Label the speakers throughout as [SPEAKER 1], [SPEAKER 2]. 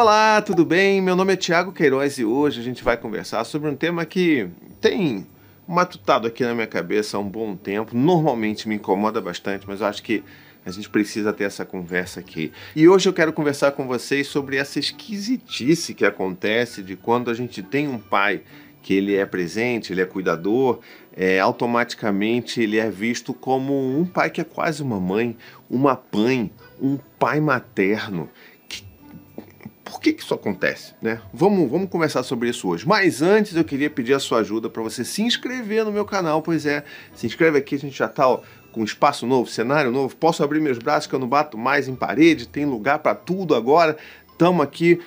[SPEAKER 1] Olá, tudo bem? Meu nome é Thiago Queiroz e hoje a gente vai conversar sobre um tema que tem matutado aqui na minha cabeça há um bom tempo. Normalmente me incomoda bastante, mas eu acho que a gente precisa ter essa conversa aqui. E hoje eu quero conversar com vocês sobre essa esquisitice que acontece de quando a gente tem um pai que ele é presente, ele é cuidador, automaticamente ele é visto como um pai que é quase uma mãe, uma mãe, um pai materno. Por que isso acontece, né? Vamos conversar sobre isso hoje. Mas antes eu queria pedir a sua ajuda para você se inscrever no meu canal. Pois é, se inscreve aqui, a gente já está com espaço novo, cenário novo. Posso abrir meus braços que eu não bato mais em parede, tem lugar para tudo agora. Estamos aqui,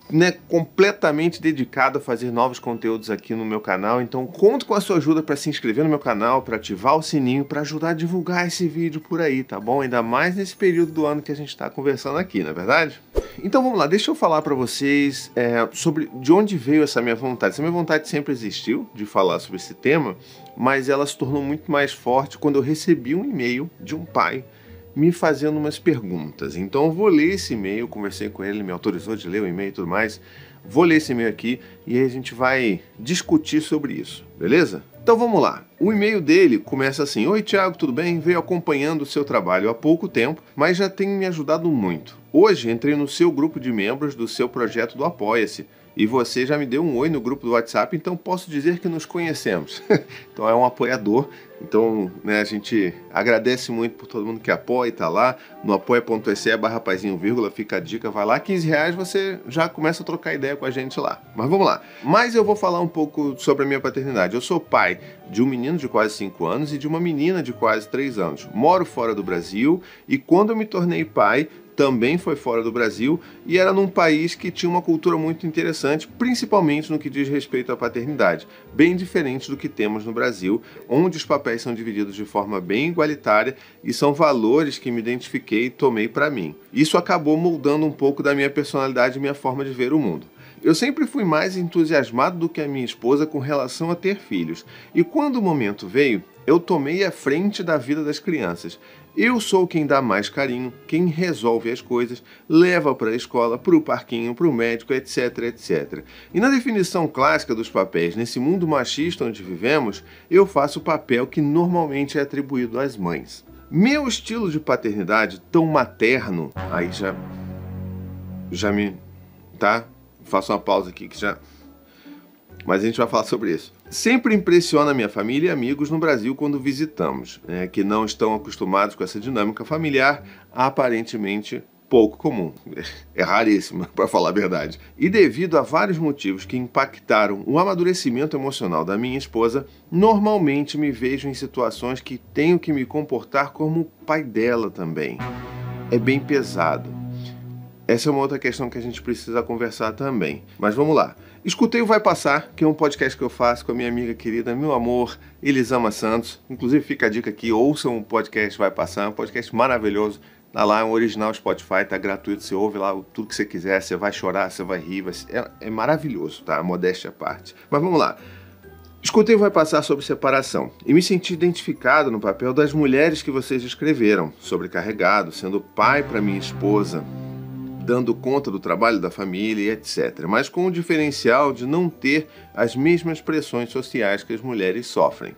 [SPEAKER 1] né, completamente dedicado a fazer novos conteúdos aqui no meu canal. Então conto com a sua ajuda para se inscrever no meu canal, para ativar o sininho, para ajudar a divulgar esse vídeo por aí, tá bom? Ainda mais nesse período do ano que a gente está conversando aqui, não é verdade? Então vamos lá, deixa eu falar para vocês sobre de onde veio essa minha vontade. Essa minha vontade sempre existiu de falar sobre esse tema, mas ela se tornou muito mais forte quando eu recebi um e-mail de um pai me fazendo umas perguntas. Então eu vou ler esse e-mail, conversei com ele, me autorizou de ler o e-mail e tudo mais. Vou ler esse e-mail aqui e aí a gente vai discutir sobre isso, beleza? Então vamos lá. O e-mail dele começa assim: Oi Thiago, tudo bem? Venho acompanhando o seu trabalho há pouco tempo, mas já tem me ajudado muito. Hoje entrei no seu grupo de membros do seu projeto do Apoia-se e você já me deu um oi no grupo do WhatsApp, então posso dizer que nos conhecemos. Então é um apoiador. Então, né, a gente agradece muito por todo mundo que apoia e tá lá no apoia.se/rapazinho, fica a dica, vai lá, R$15 você já começa a trocar ideia com a gente lá. Mas vamos lá. Mas eu vou falar um pouco sobre a minha paternidade. Eu sou pai de um menino de quase 5 anos e de uma menina de quase 3 anos. Moro fora do Brasil e quando eu me tornei pai, também foi fora do Brasil e era num país que tinha uma cultura muito interessante, principalmente no que diz respeito à paternidade, bem diferente do que temos no Brasil, onde os papéis são divididos de forma bem igualitária e são valores que me identifiquei e tomei para mim. Isso acabou moldando um pouco da minha personalidade e minha forma de ver o mundo. Eu sempre fui mais entusiasmado do que a minha esposa com relação a ter filhos, e quando o momento veio, eu tomei a frente da vida das crianças. Eu sou quem dá mais carinho, quem resolve as coisas, leva para a escola, para o parquinho, para o médico, etc, etc. E na definição clássica dos papéis, nesse mundo machista onde vivemos, eu faço o papel que normalmente é atribuído às mães. Meu estilo de paternidade tão materno, aí já me... tá? Faço uma pausa aqui que já... Mas a gente vai falar sobre isso. Sempre impressiona minha família e amigos no Brasil quando visitamos, né, que não estão acostumados com essa dinâmica familiar, aparentemente pouco comum. É raríssima, para falar a verdade. E devido a vários motivos que impactaram o amadurecimento emocional da minha esposa, normalmente me vejo em situações que tenho que me comportar como o pai dela também. É bem pesado. Essa é uma outra questão que a gente precisa conversar também. Mas vamos lá. Escutei o Vai Passar, que é um podcast que eu faço com a minha amiga querida, meu amor, Elisama Santos. Inclusive fica a dica aqui, ouçam o podcast Vai Passar, um podcast maravilhoso. Tá lá, é um original Spotify, tá gratuito, você ouve lá tudo que você quiser, você vai chorar, você vai rir, é maravilhoso, tá? Modéstia à parte. Mas vamos lá. Escutei o Vai Passar sobre separação e me senti identificado no papel das mulheres que vocês escreveram, sobrecarregado, sendo pai para minha esposa, dando conta do trabalho da família e etc. Mas com o diferencial de não ter as mesmas pressões sociais que as mulheres sofrem.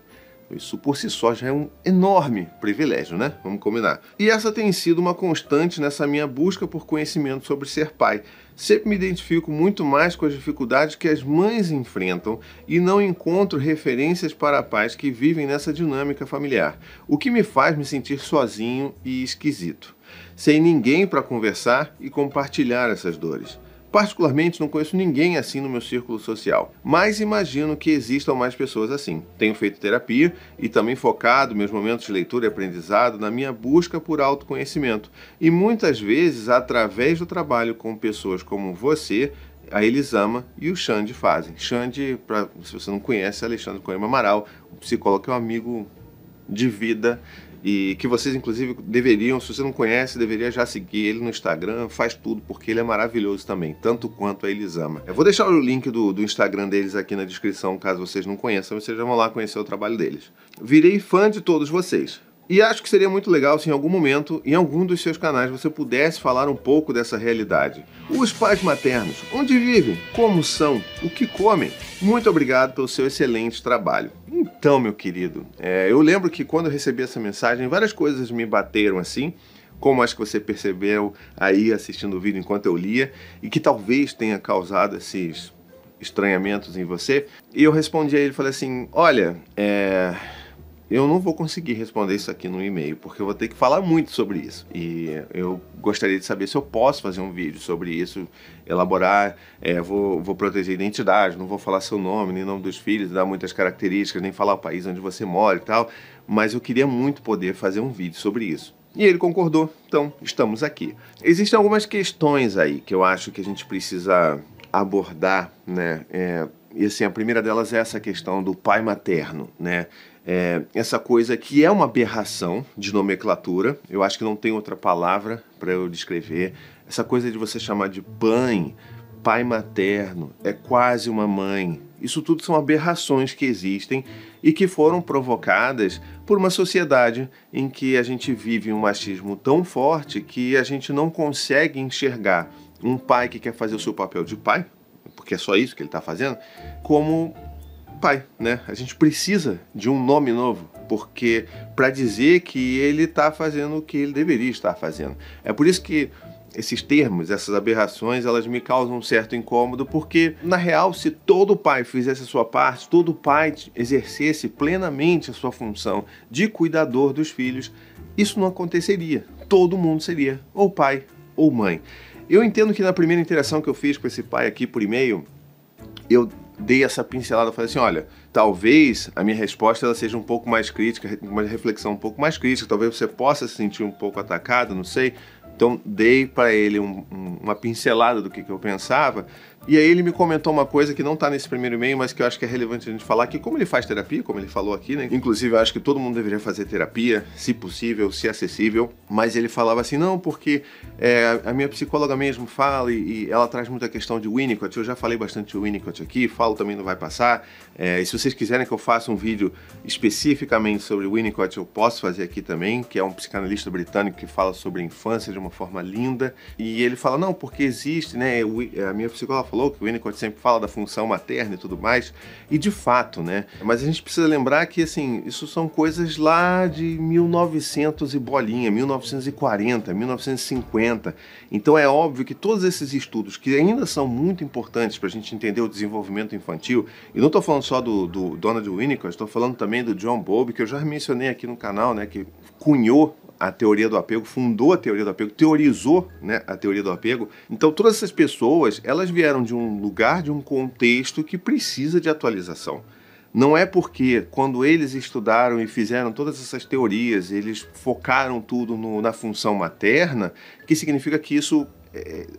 [SPEAKER 1] Isso por si só já é um enorme privilégio, né? Vamos combinar. E essa tem sido uma constante nessa minha busca por conhecimento sobre ser pai. Sempre me identifico muito mais com as dificuldades que as mães enfrentam e não encontro referências para pais que vivem nessa dinâmica familiar, o que me faz me sentir sozinho e esquisito, sem ninguém para conversar e compartilhar essas dores. Particularmente, não conheço ninguém assim no meu círculo social, mas imagino que existam mais pessoas assim. Tenho feito terapia e também focado meus momentos de leitura e aprendizado na minha busca por autoconhecimento. E muitas vezes, através do trabalho com pessoas como você, a Elisama e o Xande fazem. Xande, se você não conhece, é Alexandre Coimbra Amaral, um psicólogo que é um amigo de vida e que vocês, inclusive, deveriam, se você não conhece, deveria já seguir ele no Instagram, faz tudo, porque ele é maravilhoso também, tanto quanto a Elisama. Eu vou deixar o link do Instagram deles aqui na descrição, caso vocês não conheçam, vocês já vão lá conhecer o trabalho deles. Virei fã de todos vocês. E acho que seria muito legal se em algum momento, em algum dos seus canais, você pudesse falar um pouco dessa realidade. Os pais maternos, onde vivem, como são, o que comem. Muito obrigado pelo seu excelente trabalho. Então, meu querido, eu lembro que quando eu recebi essa mensagem, várias coisas me bateram assim, como acho que você percebeu aí assistindo o vídeo enquanto eu lia, e que talvez tenha causado esses estranhamentos em você. E eu respondi a ele, falei assim, olha, eu não vou conseguir responder isso aqui no e-mail, porque eu vou ter que falar muito sobre isso. E eu gostaria de saber se eu posso fazer um vídeo sobre isso, elaborar, vou proteger a identidade, não vou falar seu nome, nem nome dos filhos, dar muitas características, nem falar o país onde você mora e tal, mas eu queria muito poder fazer um vídeo sobre isso. E ele concordou, então estamos aqui. Existem algumas questões aí que eu acho que a gente precisa abordar, né? E assim, a primeira delas é essa questão do pai materno, né? Essa coisa que é uma aberração de nomenclatura, eu acho que não tem outra palavra para eu descrever. Essa coisa de você chamar de pai materno, é quase uma mãe. Isso tudo são aberrações que existem e que foram provocadas por uma sociedade em que a gente vive um machismo tão forte que a gente não consegue enxergar um pai que quer fazer o seu papel de pai, porque é só isso que ele está fazendo, como pai, né? A gente precisa de um nome novo, porque para dizer que ele está fazendo o que ele deveria estar fazendo. É por isso que esses termos, essas aberrações, elas me causam um certo incômodo, porque, na real, se todo pai fizesse a sua parte, todo pai exercesse plenamente a sua função de cuidador dos filhos, isso não aconteceria. Todo mundo seria ou pai ou mãe. Eu entendo que na primeira interação que eu fiz com esse pai aqui por e-mail, eu dei essa pincelada, falei assim, olha, talvez a minha resposta ela seja um pouco mais crítica, uma reflexão um pouco mais crítica, talvez você possa se sentir um pouco atacado, não sei. Então dei para ele uma pincelada do que eu pensava, e aí ele me comentou uma coisa que não está nesse primeiro e-mail, mas que eu acho que é relevante a gente falar, que como ele faz terapia, como ele falou aqui, né? Inclusive eu acho que todo mundo deveria fazer terapia, se possível, se acessível, mas ele falava assim, não, porque a minha psicóloga mesmo fala, e ela traz muita questão de Winnicott, eu já falei bastante de Winnicott aqui, falo também no Vai Passar, e se vocês quiserem que eu faça um vídeo especificamente sobre Winnicott, eu posso fazer aqui também, que é um psicanalista britânico que fala sobre a infância de uma forma linda, e ele fala, não, porque existe, né, a minha psicóloga falou que o Winnicott sempre fala da função materna e tudo mais, e de fato, né, mas a gente precisa lembrar que, assim, isso são coisas lá de 1900 e bolinha, 1940, 1950, então é óbvio que todos esses estudos, que ainda são muito importantes para a gente entender o desenvolvimento infantil, e não estou falando só do Donald Winnicott, estou falando também do John Bowlby, que eu já mencionei aqui no canal, né, que cunhou a teoria do apego, fundou a teoria do apego, teorizou, né, a teoria do apego. Então todas essas pessoas, elas vieram de um lugar, de um contexto que precisa de atualização. Não é porque quando eles estudaram e fizeram todas essas teorias, eles focaram tudo na função materna, que significa que isso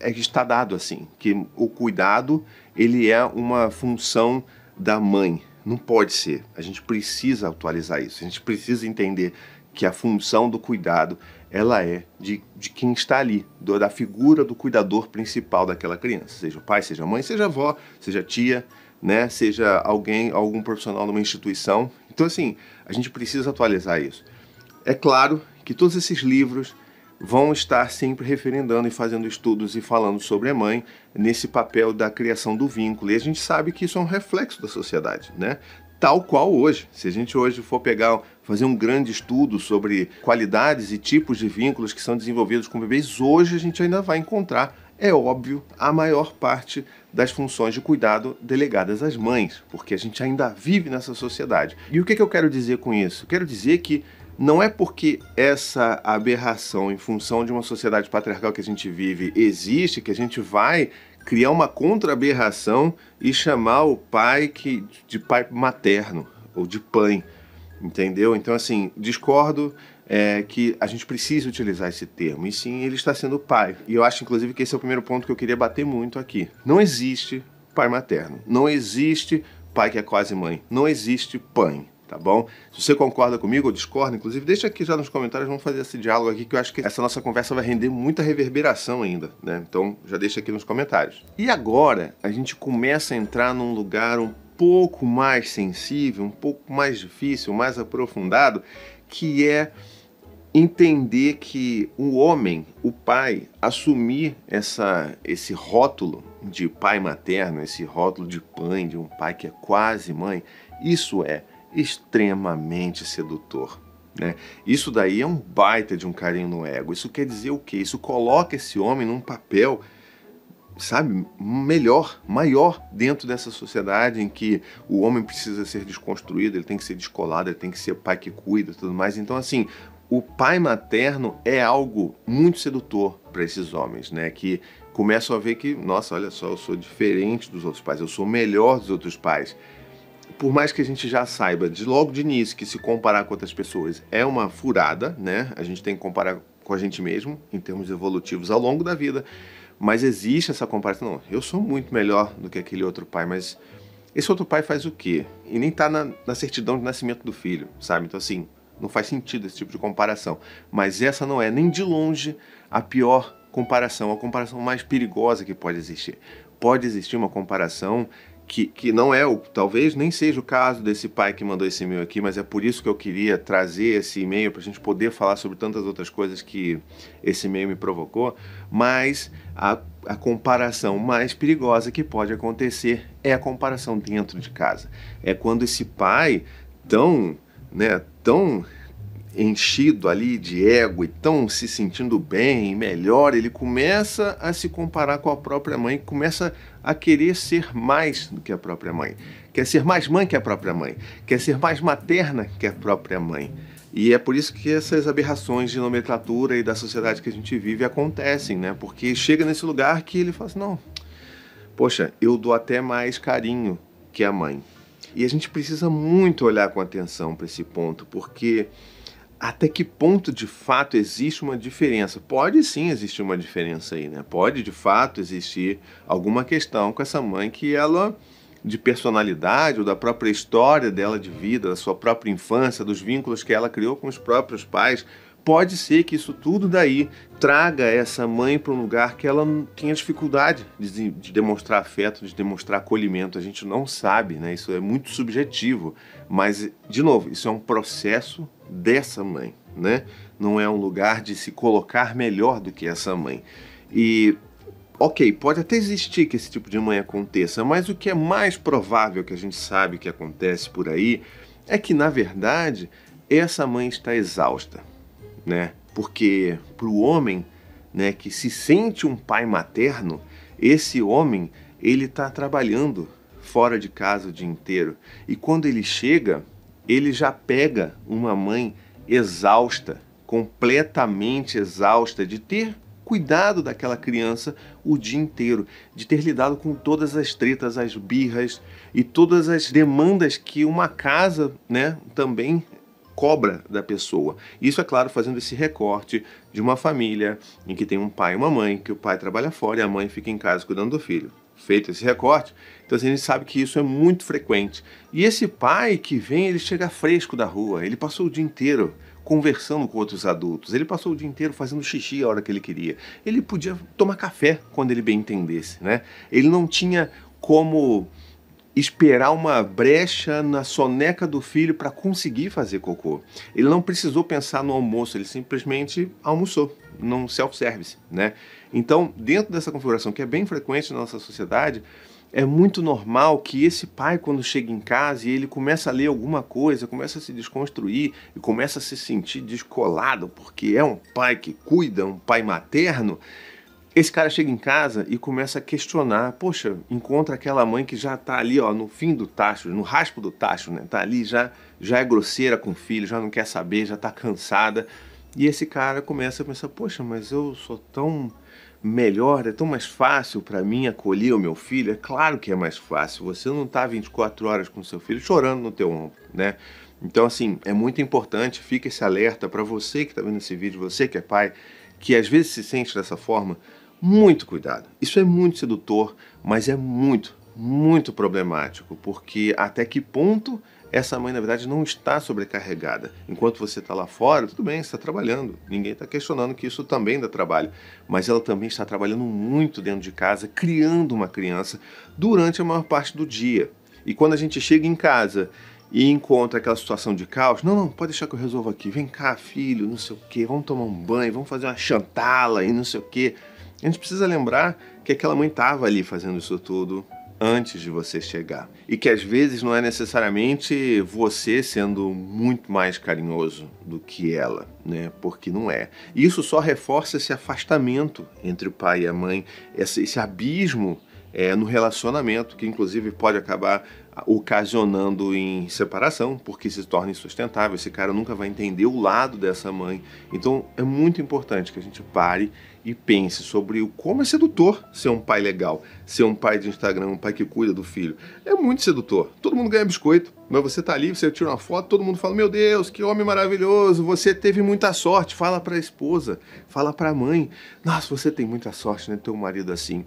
[SPEAKER 1] está dado assim, que o cuidado ele é uma função da mãe. Não pode ser. A gente precisa atualizar isso, a gente precisa entender que a função do cuidado, ela é de quem está ali, da figura do cuidador principal daquela criança, seja o pai, seja a mãe, seja a avó, seja a tia, né, seja algum profissional de uma instituição. Então, assim, a gente precisa atualizar isso. É claro que todos esses livros vão estar sempre referendando e fazendo estudos e falando sobre a mãe nesse papel da criação do vínculo, e a gente sabe que isso é um reflexo da sociedade, né? Tal qual hoje. Se a gente hoje for fazer um grande estudo sobre qualidades e tipos de vínculos que são desenvolvidos com bebês, hoje a gente ainda vai encontrar, é óbvio, a maior parte das funções de cuidado delegadas às mães, porque a gente ainda vive nessa sociedade. E o que eu quero dizer com isso? Eu quero dizer que não é porque essa aberração em função de uma sociedade patriarcal que a gente vive existe, que a gente vai criar uma contra-aberração e chamar o pai de pai materno ou de pai, entendeu? Então, assim, discordo que a gente precisa utilizar esse termo, e sim, ele está sendo pai. E eu acho, inclusive, que esse é o primeiro ponto que eu queria bater muito aqui. Não existe pai materno, não existe pai que é quase mãe, não existe pai. Tá bom? Se você concorda comigo ou discorda, inclusive, deixa aqui já nos comentários, vamos fazer esse diálogo aqui, que eu acho que essa nossa conversa vai render muita reverberação ainda, né? Então, já deixa aqui nos comentários. E agora, a gente começa a entrar num lugar um pouco mais sensível, um pouco mais difícil, mais aprofundado, que é entender que o homem, o pai, assumir esse rótulo de pai materno, esse rótulo de pai, de um pai que é quase mãe, isso é extremamente sedutor, né? Isso daí é um baita de um carinho no ego. Isso quer dizer o quê? Isso coloca esse homem num papel, sabe, melhor, maior dentro dessa sociedade em que o homem precisa ser desconstruído, ele tem que ser descolado, ele tem que ser pai que cuida e tudo mais. Então, assim, o pai materno é algo muito sedutor para esses homens, né? Que começam a ver que, nossa, olha só, eu sou diferente dos outros pais, eu sou melhor dos outros pais. Por mais que a gente já saiba, logo de início, que se comparar com outras pessoas é uma furada, né? A gente tem que comparar com a gente mesmo, em termos evolutivos, ao longo da vida. Mas existe essa comparação. Não, eu sou muito melhor do que aquele outro pai, mas esse outro pai faz o quê? E nem tá na certidão de nascimento do filho, sabe? Então, assim, não faz sentido esse tipo de comparação. Mas essa não é nem de longe a pior comparação, a comparação mais perigosa que pode existir. Pode existir uma comparação que não é, talvez nem seja o caso desse pai que mandou esse e-mail aqui, mas é por isso que eu queria trazer esse e-mail para a gente poder falar sobre tantas outras coisas que esse e-mail me provocou, mas a comparação mais perigosa que pode acontecer é a comparação dentro de casa. É quando esse pai tão enchido ali de ego e tão se sentindo bem, melhor, ele começa a se comparar com a própria mãe, começa a querer ser mais do que a própria mãe. Quer ser mais mãe que a própria mãe, quer ser mais materna que a própria mãe. E é por isso que essas aberrações de nomenclatura e da sociedade que a gente vive acontecem, né? Porque chega nesse lugar que ele fala assim, não, poxa, eu dou até mais carinho que a mãe. E a gente precisa muito olhar com atenção para esse ponto, porque até que ponto de fato existe uma diferença? Pode sim existir uma diferença aí, né? Pode de fato existir alguma questão com essa mãe que ela, de personalidade ou da própria história dela de vida, da sua própria infância, dos vínculos que ela criou com os próprios pais, pode ser que isso tudo daí traga essa mãe para um lugar que ela tinha dificuldade de demonstrar afeto, de demonstrar acolhimento. A gente não sabe, né? Isso é muito subjetivo. Mas, de novo, isso é um processo dessa mãe, né? Não é um lugar de se colocar melhor do que essa mãe. E, ok, pode até existir que esse tipo de mãe aconteça, mas o que é mais provável que a gente sabe que acontece por aí é que, na verdade, essa mãe está exausta, né? Porque para o homem, né, que se sente um pai materno, esse homem, ele está trabalhando fora de casa o dia inteiro. E quando ele chega, ele já pega uma mãe exausta, completamente exausta de ter cuidado daquela criança o dia inteiro, de ter lidado com todas as tretas, as birras e todas as demandas que uma casa, né, também cobra da pessoa. Isso, é claro, fazendo esse recorte de uma família em que tem um pai e uma mãe, que o pai trabalha fora e a mãe fica em casa cuidando do filho. Feito esse recorte, então assim, a gente sabe que isso é muito frequente. E esse pai que vem, ele chega fresco da rua, ele passou o dia inteiro conversando com outros adultos, ele passou o dia inteiro fazendo xixi a hora que ele queria, ele podia tomar café quando ele bem entendesse, né? Ele não tinha como esperar uma brecha na soneca do filho para conseguir fazer cocô. Ele não precisou pensar no almoço, ele simplesmente almoçou, num self-service, né? Então, dentro dessa configuração, que é bem frequente na nossa sociedade, é muito normal que esse pai, quando chega em casa e ele começa a ler alguma coisa, começa a se desconstruir e começa a se sentir descolado, porque é um pai que cuida, um pai materno, esse cara chega em casa e começa a questionar, poxa, encontra aquela mãe que já tá ali, ó, no fim do tacho, no raspo do tacho, né? Tá ali, já é grosseira com o filho, já não quer saber, já tá cansada. E esse cara começa a pensar, poxa, mas eu sou tão melhor, é tão mais fácil para mim acolher o meu filho. É claro que é mais fácil, você não tá 24 horas com o seu filho chorando no teu ombro, né? Então, assim, é muito importante, fica esse alerta para você que tá vendo esse vídeo, você que é pai, que às vezes se sente dessa forma. Muito cuidado. Isso é muito sedutor, mas é muito, muito problemático, porque até que ponto essa mãe, na verdade, não está sobrecarregada. Enquanto você está lá fora, tudo bem, você está trabalhando. Ninguém está questionando que isso também dá trabalho. Mas ela também está trabalhando muito dentro de casa, criando uma criança durante a maior parte do dia. E quando a gente chega em casa e encontra aquela situação de caos, não, pode deixar que eu resolvo aqui, vem cá, filho, não sei o quê, vamos tomar um banho, vamos fazer uma chantala e não sei o quê. A gente precisa lembrar que aquela mãe estava ali fazendo isso tudo antes de você chegar. E que às vezes não é necessariamente você sendo muito mais carinhoso do que ela, né? Porque não é. E isso só reforça esse afastamento entre o pai e a mãe, esse abismo no relacionamento, que inclusive pode acabar ocasionando em separação, porque se torna insustentável. Esse cara nunca vai entender o lado dessa mãe. Então é muito importante que a gente pare e pense sobre como é sedutor ser um pai legal, ser um pai de Instagram, um pai que cuida do filho. É muito sedutor. Todo mundo ganha biscoito, mas você tá ali, você tira uma foto, todo mundo fala, meu Deus, que homem maravilhoso, você teve muita sorte. Fala pra esposa, fala pra mãe, nossa, você tem muita sorte, né, ter um marido assim.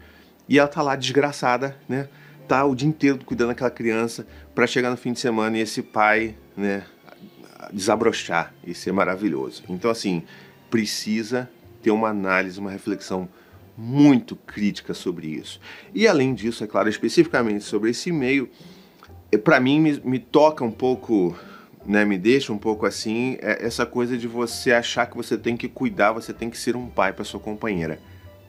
[SPEAKER 1] E ela tá lá desgraçada, né? Tá o dia inteiro cuidando daquela criança para chegar no fim de semana e esse pai, né, desabrochar e ser maravilhoso. Então, assim, precisa ter uma análise, uma reflexão muito crítica sobre isso. E além disso, é claro, especificamente sobre esse e-mail, para mim me toca um pouco, né, me deixa um pouco assim, essa coisa de você achar que você tem que cuidar, você tem que ser um pai para sua companheira.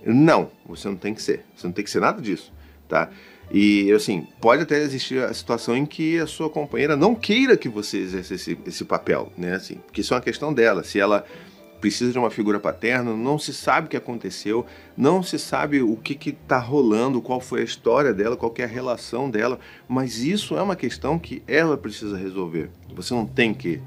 [SPEAKER 1] Não, você não tem que ser. Você não tem que ser nada disso, tá? E, assim, pode até existir a situação em que a sua companheira não queira que você exerça esse papel, né? Assim, porque isso é uma questão dela. Se ela precisa de uma figura paterna, não se sabe o que aconteceu, não se sabe o que tá rolando, qual foi a história dela, qual que é a relação dela, mas isso é uma questão que ela precisa resolver. Você não tem que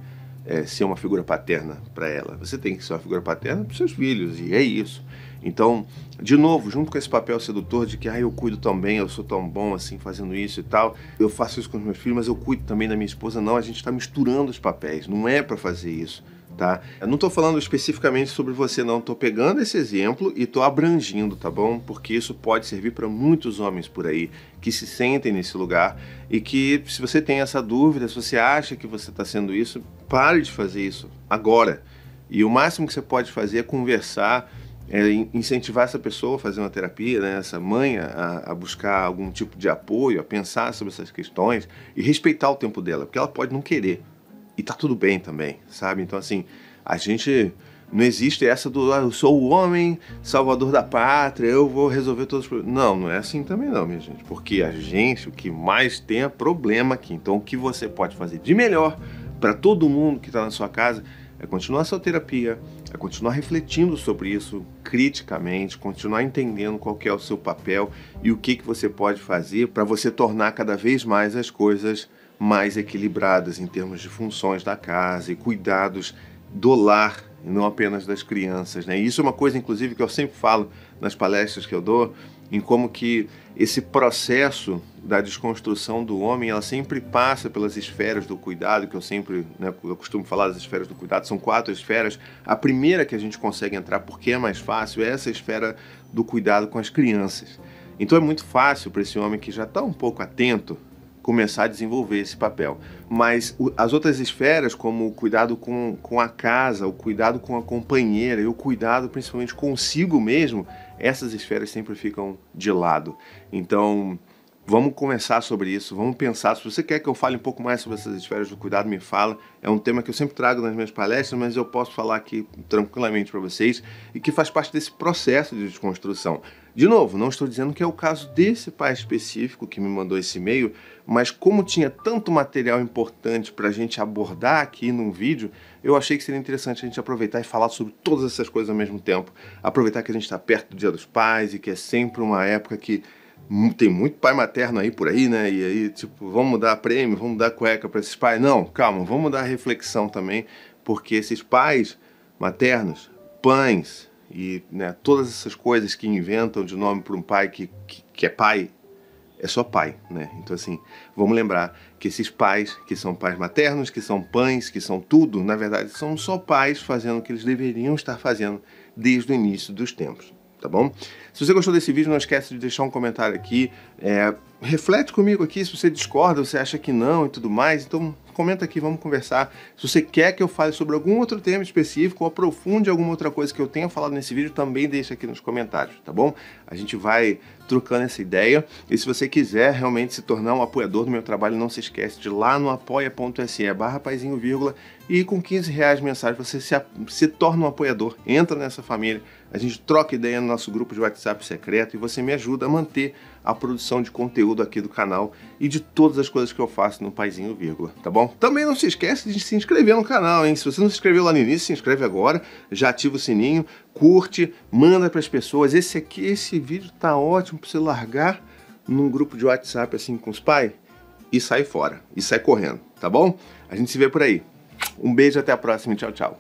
[SPEAKER 1] ser uma figura paterna para ela. Você tem que ser uma figura paterna para os seus filhos, e é isso. Então, de novo, junto com esse papel sedutor de que eu cuido tão bem, eu sou tão bom assim fazendo isso e tal, eu faço isso com os meus filhos, mas eu cuido também da minha esposa. Não, a gente está misturando os papéis, não é para fazer isso, tá? Eu não estou falando especificamente sobre você, não. Estou pegando esse exemplo e estou abrangindo, tá bom? Porque isso pode servir para muitos homens por aí que se sentem nesse lugar e que, se você tem essa dúvida, se você acha que você está sendo isso, pare de fazer isso agora. E o máximo que você pode fazer é conversar, incentivar essa pessoa a fazer uma terapia, né, essa mãe a buscar algum tipo de apoio, a pensar sobre essas questões e respeitar o tempo dela, porque ela pode não querer. E tá tudo bem também, sabe? Então, assim, a gente... Não existe essa do eu sou o homem salvador da pátria, eu vou resolver todos os problemas. Não, não é assim também não, minha gente. Porque a gente, o que mais tem é problema aqui. Então, o que você pode fazer de melhor para todo mundo que está na sua casa é continuar a sua terapia, é continuar refletindo sobre isso criticamente, continuar entendendo qual que é o seu papel e o que você pode fazer para você tornar cada vez mais as coisas mais equilibradas em termos de funções da casa e cuidados do lar, e não apenas das crianças, né? E isso é uma coisa, inclusive, que eu sempre falo nas palestras que eu dou, em como que esse processo da desconstrução do homem, ela sempre passa pelas esferas do cuidado, que eu sempre, né, eu costumo falar das esferas do cuidado, são 4 esferas. A primeira que a gente consegue entrar, porque é mais fácil, é essa esfera do cuidado com as crianças. Então é muito fácil para esse homem que já está um pouco atento começar a desenvolver esse papel. Mas as outras esferas, como o cuidado com a casa, o cuidado com a companheira e o cuidado principalmente consigo mesmo, essas esferas sempre ficam de lado. Então, vamos conversar sobre isso, vamos pensar. Se você quer que eu fale um pouco mais sobre essas esferas do cuidado, me fala. É um tema que eu sempre trago nas minhas palestras, mas eu posso falar aqui tranquilamente para vocês e que faz parte desse processo de desconstrução. De novo, não estou dizendo que é o caso desse pai específico que me mandou esse e-mail, mas como tinha tanto material importante para a gente abordar aqui num vídeo, eu achei que seria interessante a gente aproveitar e falar sobre todas essas coisas ao mesmo tempo. Aproveitar que a gente está perto do Dia dos Pais e que é sempre uma época que tem muito pai materno aí por aí, né? E aí, tipo, vamos dar prêmio, vamos dar cueca para esses pais. Não, calma, vamos dar reflexão também, porque esses pais maternos, pães e, né, todas essas coisas que inventam de nome para um pai que é pai, é só pai, né? Então, assim, vamos lembrar que esses pais, que são pais maternos, que são pães, que são tudo, na verdade, são só pais fazendo o que eles deveriam estar fazendo desde o início dos tempos. Tá bom? Se você gostou desse vídeo, não esquece de deixar um comentário aqui. reflete comigo aqui se você discorda, você acha que não e tudo mais. Então comenta aqui, vamos conversar. Se você quer que eu fale sobre algum outro tema específico ou aprofunde alguma outra coisa que eu tenha falado nesse vídeo, também deixa aqui nos comentários, tá bom? A gente vai trocando essa ideia. E se você quiser realmente se tornar um apoiador do meu trabalho, não se esquece de ir lá no apoia.se/paizinho, e com R$15 mensais você se torna um apoiador. Entra nessa família, a gente troca ideia no nosso grupo de WhatsApp secreto e você me ajuda a manter a produção de conteúdo aqui do canal e de todas as coisas que eu faço no Paizinho, tá bom? Também não se esquece de se inscrever no canal, hein? Se você não se inscreveu lá no início, se inscreve agora, já ativa o sininho, curte, manda para as pessoas. Esse vídeo tá ótimo para você largar num grupo de WhatsApp assim com os pais e sair fora, e sair correndo, tá bom? A gente se vê por aí. Um beijo, até a próxima e tchau, tchau.